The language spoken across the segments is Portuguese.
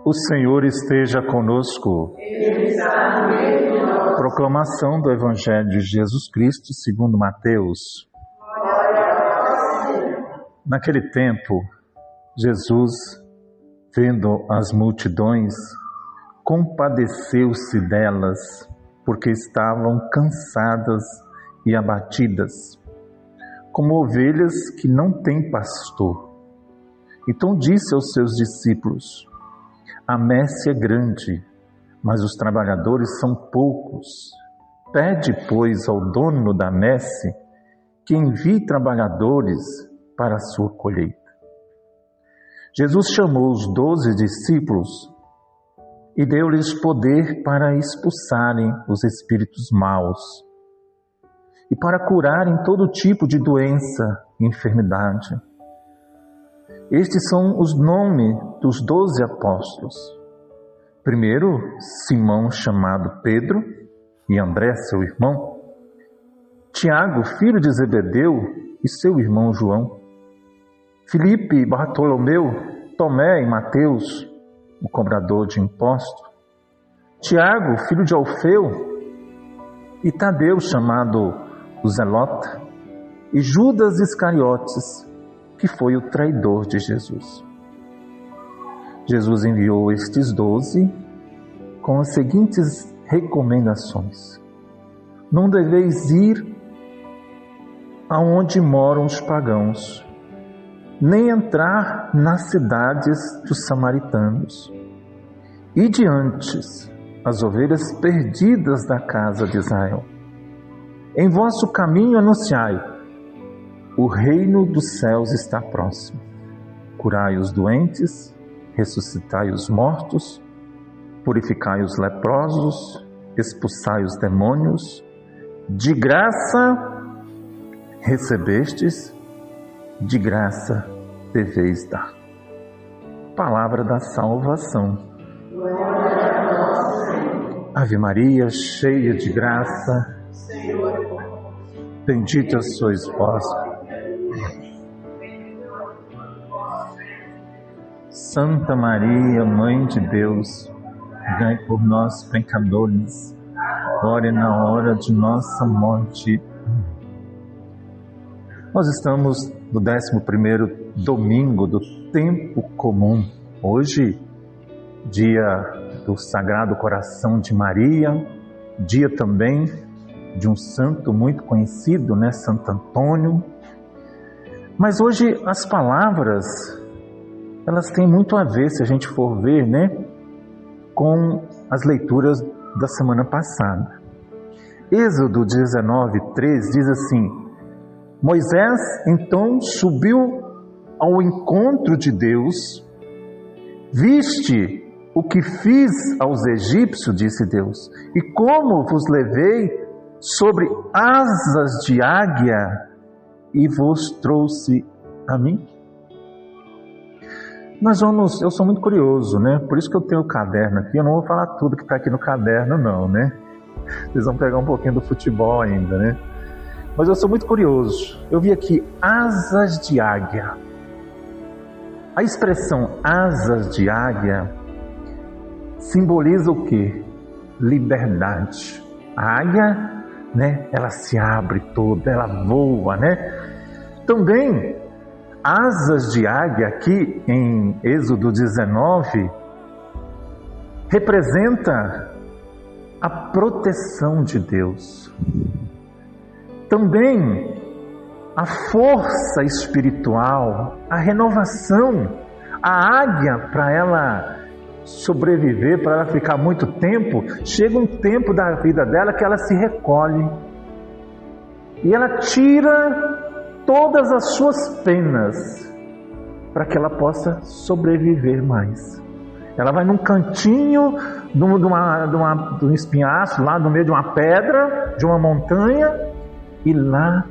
O Senhor esteja conosco. Ele está no meio de nós. Proclamação do Evangelho de Jesus Cristo segundo Mateus. Glória a vós, Senhor. Naquele tempo, Jesus, vendo as multidões, compadeceu-se delas, porque estavam cansadas e abatidas, como ovelhas que não têm pastor. Então disse aos seus discípulos: a messe é grande, mas os trabalhadores são poucos. Pede, pois, ao dono da messe que envie trabalhadores para a sua colheita. Jesus chamou os 12 discípulos e deu-lhes poder para expulsarem os espíritos maus e para curarem todo tipo de doença e enfermidade. Estes são os nomes dos 12 apóstolos. Primeiro, Simão, chamado Pedro, e André, seu irmão. Tiago, filho de Zebedeu, e seu irmão João. Filipe, Bartolomeu, Tomé e Mateus, o cobrador de impostos. Tiago, filho de Alfeu, e Tadeu, chamado o Zelota, e Judas Iscariotes, que foi o traidor de Jesus. Jesus enviou estes 12 com as seguintes recomendações: não deveis ir aonde moram os pagãos, nem entrar nas cidades dos samaritanos. Ide antes as ovelhas perdidas da casa de Israel. Em vosso caminho anunciai: o reino dos céus está próximo. Curai os doentes, ressuscitai os mortos, purificai os leprosos, expulsai os demônios. De graça recebestes, de graça deveis dar. Palavra da salvação. Glória a vós, Senhor. Ave Maria, cheia de graça, Senhor é convosco. bendita sois vós. Santa Maria, Mãe de Deus, rogai por nós, pecadores, agora e na hora de nossa morte. Nós estamos no 11º domingo do tempo comum. Hoje, dia do Sagrado Coração de Maria, dia também de um santo muito conhecido, né, Santo Antônio. Mas hoje as palavras, elas têm muito a ver, se a gente for ver, né, com as leituras da semana passada. Êxodo 19:3 diz assim: Moisés então subiu ao encontro de Deus. Viste o que fiz aos egípcios, disse Deus, e como vos levei sobre asas de águia e vos trouxe a mim. Eu sou muito curioso, né? Por isso que eu tenho o caderno aqui. Eu não vou falar tudo que está aqui no caderno, não, né? Vocês vão pegar um pouquinho do futebol ainda, né? Mas eu sou muito curioso. Eu vi aqui asas de águia. A expressão asas de águia simboliza o quê? Liberdade. A águia, né? Ela se abre toda, ela voa, né? Também asas de águia aqui em Êxodo 19 representa a proteção de Deus. Também a força espiritual, a renovação. A águia, para ela sobreviver, para ela ficar muito tempo, chega um tempo da vida dela que ela se recolhe e ela tira todas as suas penas para que ela possa sobreviver mais. Ela vai num cantinho de um espinhaço, lá no meio de uma pedra, de uma montanha, e lá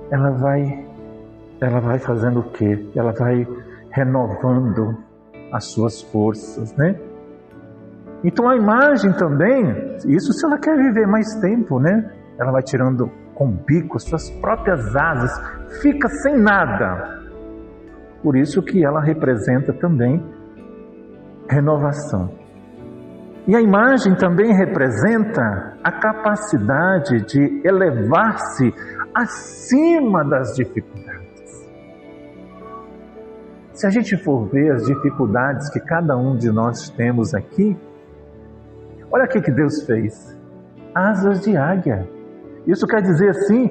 ela vai fazendo o quê? Ela vai renovando as suas forças, né? Então a imagem também, isso se ela quer viver mais tempo, né? Ela vai tirando com o bico suas próprias asas, fica sem nada. Por isso que ela representa também renovação. E a imagem também representa a capacidade de elevar-se acima das dificuldades. Se a gente for ver as dificuldades que cada um de nós temos aqui, olha o que Deus fez. Asas de águia. Isso quer dizer assim,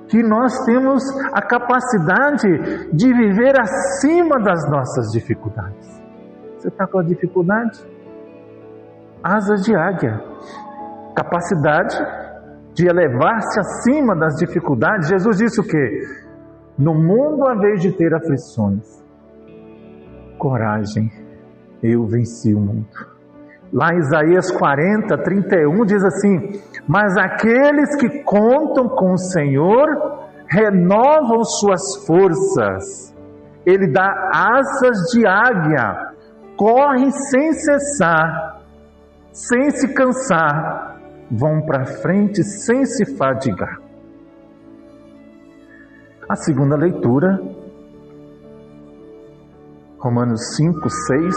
que nós temos a capacidade de viver acima das nossas dificuldades. Você está com a dificuldade? Asas de águia. Capacidade de elevar-se acima das dificuldades. Jesus disse o quê? No mundo haveis de ter aflições. Coragem, eu venci o mundo. Lá em Isaías 40, 31 diz assim: mas aqueles que contam com o Senhor renovam suas forças. Ele dá asas de águia, correm sem cessar, sem se cansar, vão para frente sem se fadigar. A segunda leitura, Romanos 5, 6.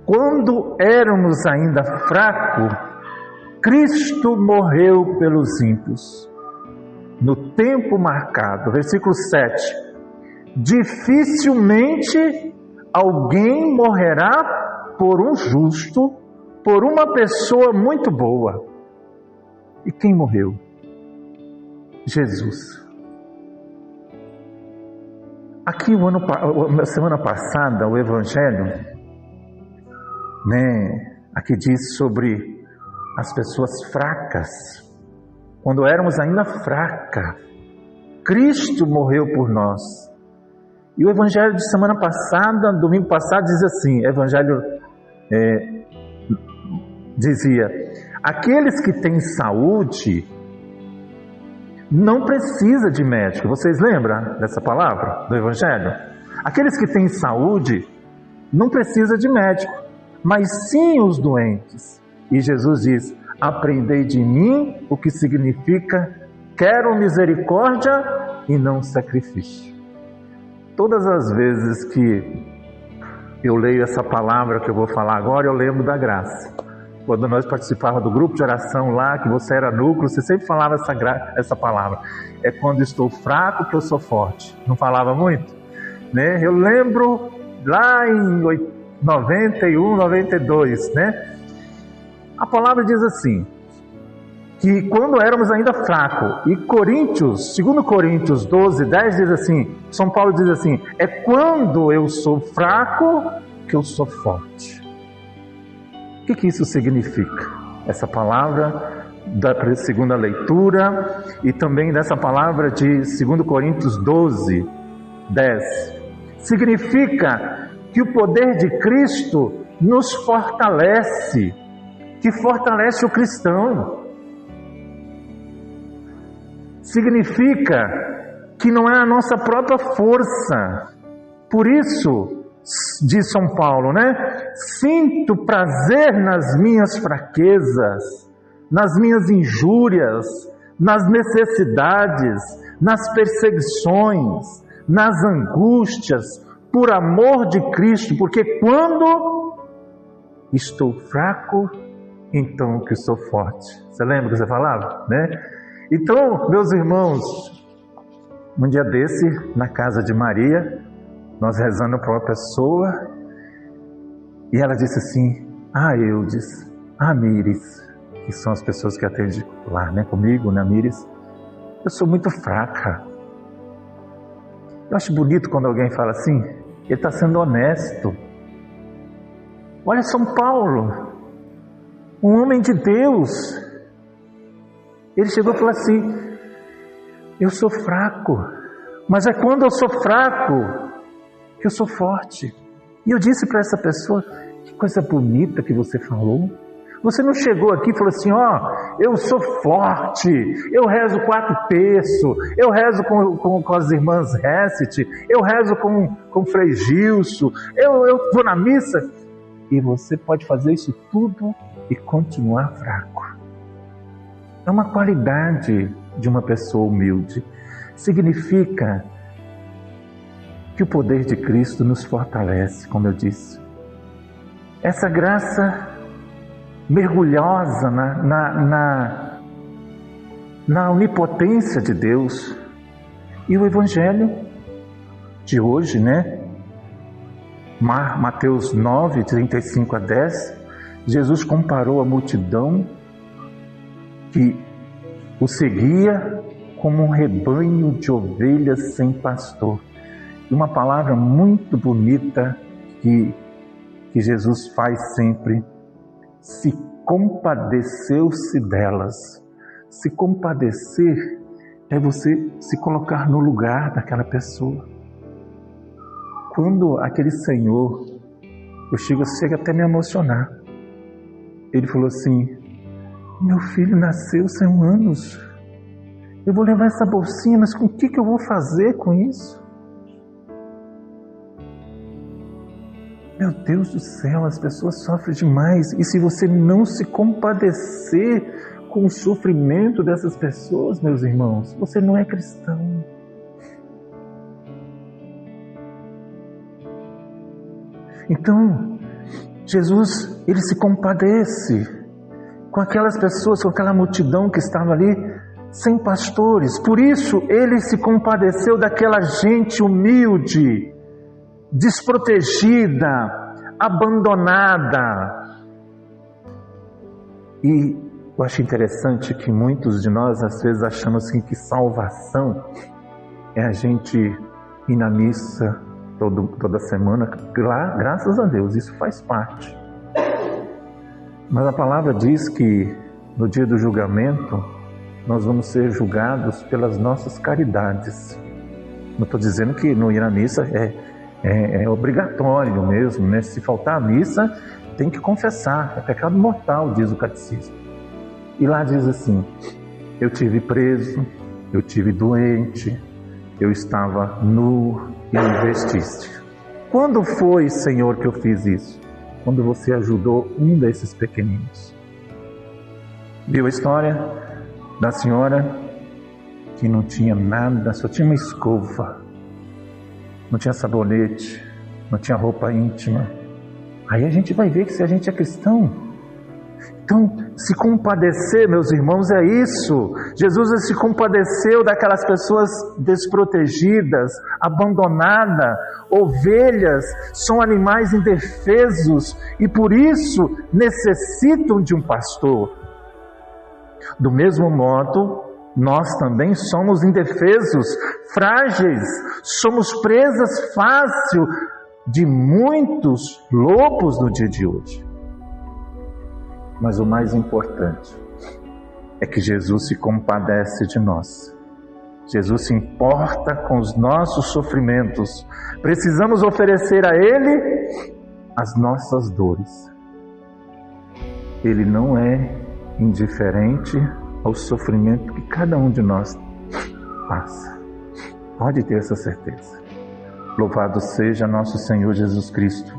Quando éramos ainda fracos, Cristo morreu pelos ímpios. No tempo marcado, versículo 7. Dificilmente alguém morrerá por um justo, por uma pessoa muito boa. E quem morreu? Jesus. Aqui, semana passada, o Evangelho, aqui diz sobre as pessoas fracas. Quando éramos ainda fracas, Cristo morreu por nós. E o Evangelho de semana passada, domingo passado, diz assim, Evangelho dizia, aqueles que têm saúde não precisa de médico. Vocês lembram dessa palavra do Evangelho? Aqueles que têm saúde não precisa de médico, mas sim os doentes. E Jesus diz, aprendei de mim, o que significa, quero misericórdia e não sacrifício. Todas as vezes que eu leio essa palavra que eu vou falar agora, eu lembro da graça. Quando nós participávamos do grupo de oração lá, que você era núcleo, você sempre falava essa palavra. É quando estou fraco que eu sou forte. Não falava muito? Né? Eu lembro lá em 91, 92, né? A palavra diz assim, que quando éramos ainda fracos, e Coríntios, 2 Coríntios 12, 10 diz assim, São Paulo diz assim, é quando eu sou fraco que eu sou forte. O que isso significa? Essa palavra da segunda leitura e também dessa palavra de 2 Coríntios 12, 10. Significa que o poder de Cristo nos fortalece, que fortalece o cristão. Significa que não é a nossa própria força. Por isso, diz São Paulo, né? Sinto prazer nas minhas fraquezas, nas minhas injúrias, nas necessidades, nas perseguições, nas angústias, por amor de Cristo, porque quando estou fraco, então que sou forte. Você lembra que você falava, né? Então, meus irmãos, um dia desse, na casa de Maria, nós rezando para uma pessoa, e ela disse assim, Eudes, Mires, que são as pessoas que atendem lá, né, comigo, né, Mires, eu sou muito fraca. Eu acho bonito quando alguém fala assim, ele está sendo honesto. Olha São Paulo, um homem de Deus, ele chegou e falou assim, eu sou fraco, mas é quando eu sou fraco que eu sou forte. E eu disse para essa pessoa, que coisa bonita que você falou. Você não chegou aqui e falou assim, eu sou forte, eu rezo 4 terços, eu rezo com as irmãs Hesset, eu rezo com o Frei Gilson, eu vou na missa. E você pode fazer isso tudo e continuar fraco. É uma qualidade de uma pessoa humilde. Significa que o poder de Cristo nos fortalece, como eu disse. essa graça mergulhosa na onipotência de Deus. E o Evangelho de hoje, né? Mateus 9, 35 a 10, Jesus comparou a multidão que o seguia como um rebanho de ovelhas sem pastor. E uma palavra muito bonita que Jesus faz sempre: se compadeceu-se delas. Se compadecer é você se colocar no lugar daquela pessoa. Quando aquele senhor, eu chego até a me emocionar, ele falou assim: meu filho nasceu sem anos, eu vou levar essa bolsinha, mas com o que eu vou fazer com isso? Meu Deus do céu, as pessoas sofrem demais. E se você não se compadecer com o sofrimento dessas pessoas, meus irmãos, você não é cristão. Então, Jesus, ele se compadece com aquelas pessoas, com aquela multidão que estava ali sem pastores. Por isso, ele se compadeceu daquela gente humilde, desprotegida, abandonada. E eu acho interessante que muitos de nós às vezes achamos assim, que salvação é a gente ir na missa toda semana. Graças a Deus, isso faz parte. Mas a palavra diz que no dia do julgamento nós vamos ser julgados pelas nossas caridades. Não estou dizendo que não ir na missa é obrigatório mesmo, né? Se faltar a missa, tem que confessar. É pecado mortal, diz o catecismo. E lá diz assim: eu tive preso, eu tive doente, eu estava nu e me vestiste. Quando foi, Senhor, que eu fiz isso? Quando você ajudou um desses pequeninos. Viu a história da senhora que não tinha nada, só tinha uma escova, não tinha sabonete, não tinha roupa íntima. Aí a gente vai ver que se a gente é cristão. Então, se compadecer, meus irmãos, é isso. Jesus se compadeceu daquelas pessoas desprotegidas, abandonadas. Ovelhas são animais indefesos e por isso necessitam de um pastor. Do mesmo modo, nós também somos indefesos, frágeis, somos presas fácil de muitos lobos no dia de hoje. Mas o mais importante é que Jesus se compadece de nós. Jesus se importa com os nossos sofrimentos. Precisamos oferecer a Ele as nossas dores. Ele não é indiferente ao sofrimento que cada um de nós passa. Pode ter essa certeza. Louvado seja nosso Senhor Jesus Cristo,